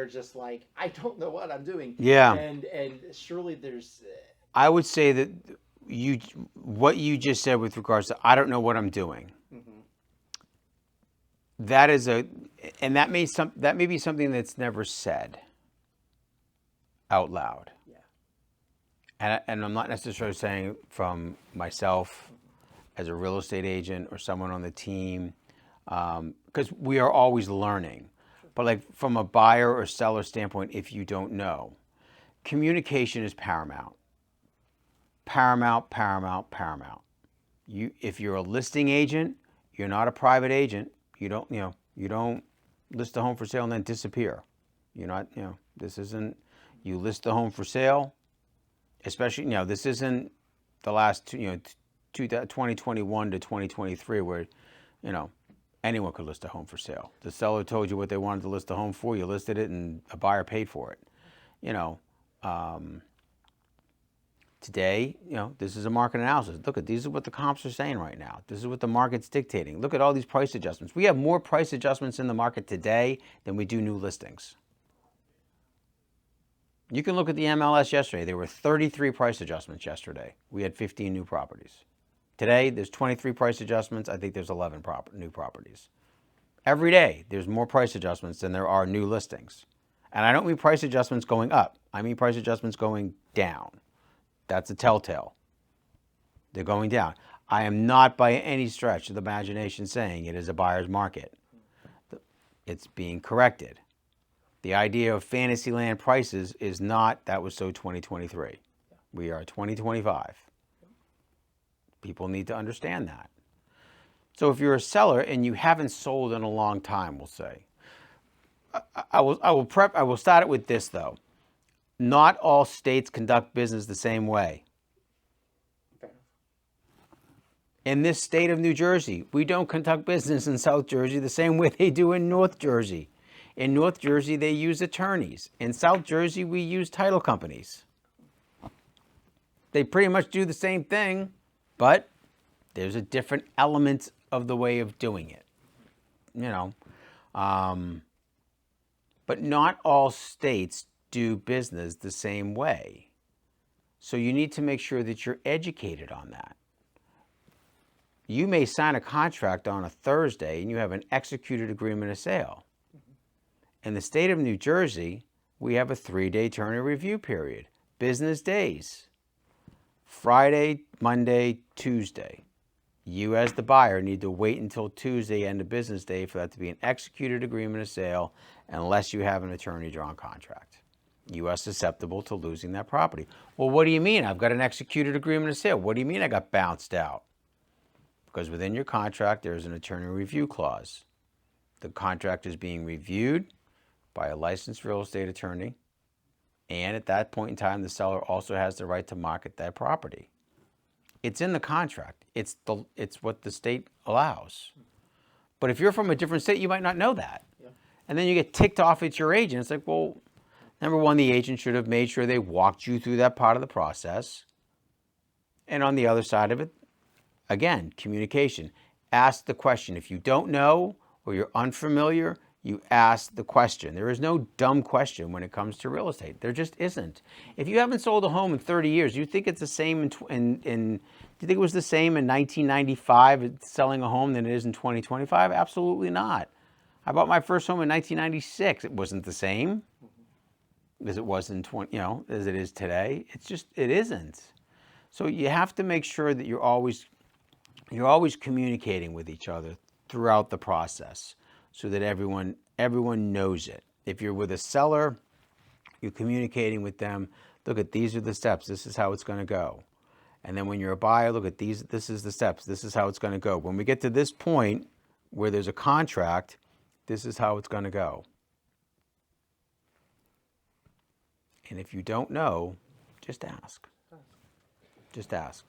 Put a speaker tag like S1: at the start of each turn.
S1: they're just like, I don't know what I'm doing.
S2: Yeah.
S1: And surely there's.
S2: I would say that what you just said with regards to I don't know what I'm doing.
S1: Mm-hmm.
S2: That is and that may be something that's never said out loud.
S1: Yeah.
S2: And I'm not necessarily saying from myself as a real estate agent or someone on the team, because we are always learning.
S1: Sure.
S2: But like from a buyer or seller standpoint, if you don't know, communication is paramount. Paramount, paramount, paramount. If you're a listing agent, you're not a private agent. You don't list a home for sale and then disappear. You're not, this isn't, you list the home for sale, especially, this isn't the last 2021 to 2023 where, anyone could list a home for sale. The seller told you what they wanted to list the home for, you listed it and a buyer paid for it. Today, this is a market analysis. Look at these are what the comps are saying right now. This is what the market's dictating. Look at all these price adjustments. We have more price adjustments in the market today than we do new listings. You can look at the MLS yesterday. There were 33 price adjustments yesterday. We had 15 new properties. Today, there's 23 price adjustments. I think there's 11 new properties. Every day, there's more price adjustments than there are new listings. And I don't mean price adjustments going up. I mean price adjustments going down. That's a telltale. They're going down. I am not by any stretch of the imagination saying it is a buyer's market. It's being corrected. The idea of fantasyland prices is not, that was so 2023. We are 2025. People need to understand that. So if you're a seller and you haven't sold in a long time, we'll say, I will start it with this though. Not all states conduct business the same way. In this state of New Jersey, we don't conduct business in South Jersey the same way they do in North Jersey. In North Jersey, they use attorneys. In South Jersey, we use title companies. They pretty much do the same thing, but there's a different element of the way of doing it. But not all states do business the same way. So you need to make sure that you're educated on that. You may sign a contract on a Thursday and you have an executed agreement of sale. In the state of New Jersey, we have a 3-day attorney review period. Business days. Friday, Monday, Tuesday. You as the buyer need to wait until Tuesday, end of business day, for that to be an executed agreement of sale unless you have an attorney-drawn contract. You are susceptible to losing that property. Well, what do you mean? I've got an executed agreement of sale. What do you mean I got bounced out? Because within your contract, there's an attorney review clause. The contract is being reviewed by a licensed real estate attorney. And at that point in time, the seller also has the right to market that property. It's in the contract. It's what the state allows. But if you're from a different state, you might not know that. Yeah. And then you get ticked off at your agent. It's like, well, number one, the agent should have made sure they walked you through that part of the process. And on the other side of it, again, communication. Ask the question. If you don't know or you're unfamiliar, you ask the question. There is no dumb question when it comes to real estate. There just isn't. If you haven't sold a home in 30 years, you think it's the same do you think it was the same in 1995 selling a home than it is in 2025? Absolutely not. I bought my first home in 1996. It wasn't the same as it was in as it is today. It isn't. So you have to make sure that you're always communicating with each other throughout the process so that everyone knows it. If you're with a seller, you're communicating with them. Look at these are the steps. This is how it's going to go. And then when you're a buyer, look at these. This is the steps. This is how it's going to go. When we get to this point where there's a contract, this is how it's going to go. And if you don't know, just ask. Just ask.